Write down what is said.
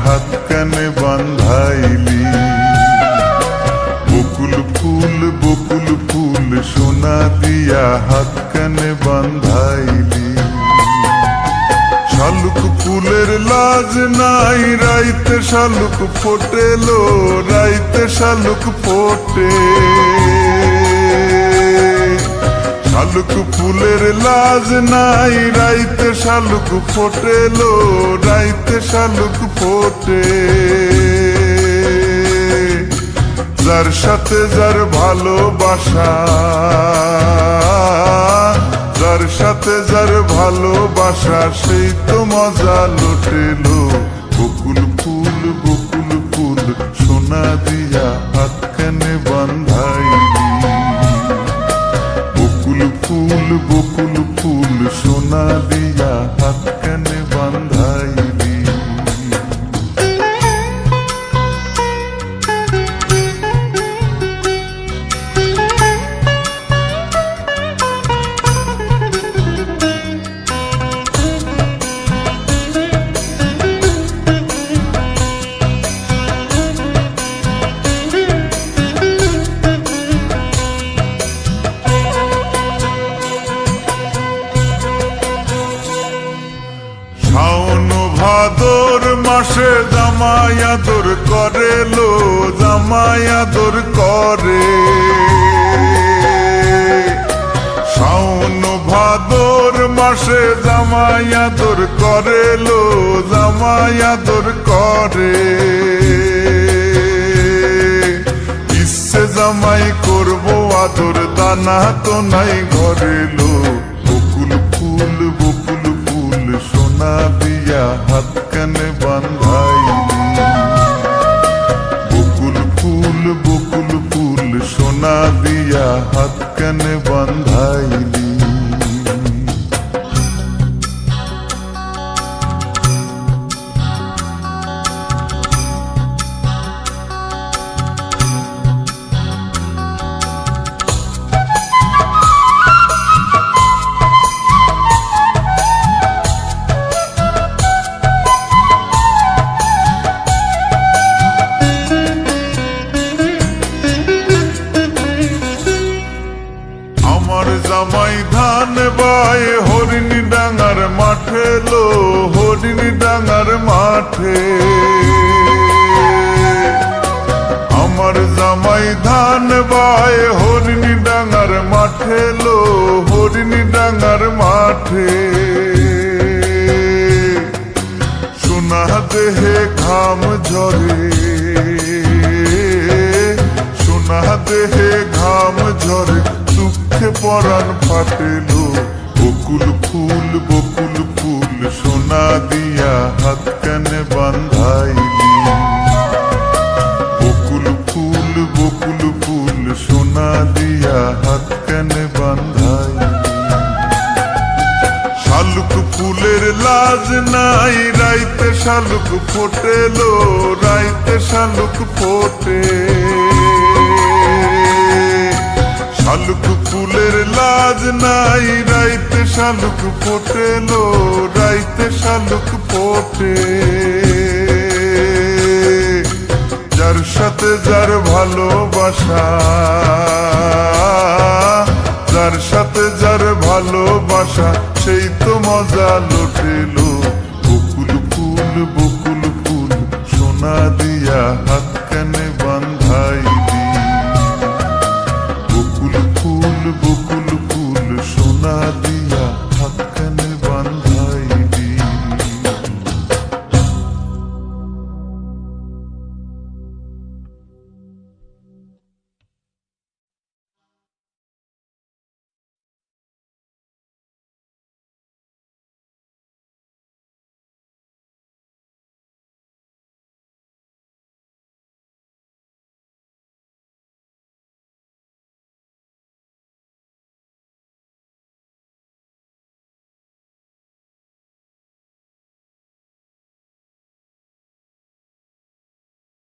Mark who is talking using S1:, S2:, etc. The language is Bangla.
S1: হাত কানে বান্ধাইলি। বকুল ফুল সোনা দিয়া হাত কানে বান্ধাইলি। শালুক ফুলের লাজ নাই, রাইতে শালুক ফোটেলো, রাইতে শালুক ফোটে। শালুক ফুলের লাজ নাই, রাইতে শালুক ফোটেলো, রাইতে শালুক ফোটে। যার সাথে যার ভালোবাসা, যার সাথে যার ভালোবাসা, সেই তো মজা লুটেলো। বকুল ফুল সোনা দিয়া হাত কানে বান্ধাইলি। বকুল ফুল সোনা দিয়া হাত কানে বান্ধাইলি। শাওন ভাদর মাসে জামাই আদর করে লো, জামাই আদর করে। শাওন ভাদর মাসে জামাই আদর করে লো, জামাই আদর করে। ইচ্ছে জামাই করবো আদর, দানা তো নাই ঘরে লো। বকুল ফুল সোনা দিয়া হাত কানে বান্ধাইলি। বকুল ফুল সোনা দিয়া হাত কানে বান্ধাইলি। জামাই ধান বাই হরিণী ডাঙার মাঠে লো, হরিণী ডাঙার মাঠে। আমার জামাই ধান বাই হরিণী ডাঙার মাঠে লো, হরিণী ডাঙার মাঠে। সোনা দেহে ঘাম ঝরে, সোনা দেহে ঘাম ঝরে, দুঃখে পরাণ ফাটেলো। বকুল ফুল সোনা দিয়া হাত কানে বান্ধাইলি। বকুল ফুল সোনা দিয়া হাত কানে বান্ধাইলি। শালুক ফুলের লাজ নাই, রাইতে শালুক ফোটেলো, রাইতে শালুক ফোটে। শালুক ফুলের লাজ নাই, রাইতে শালুক ফোটেলো, রাইতে শালুক ফোটে। যার সাথে যার ভালোবাসা, যার সাথে যার ভালোবাসা, সেই তো মজা লুটেলো। বকুল ফুল সোনা দিয়া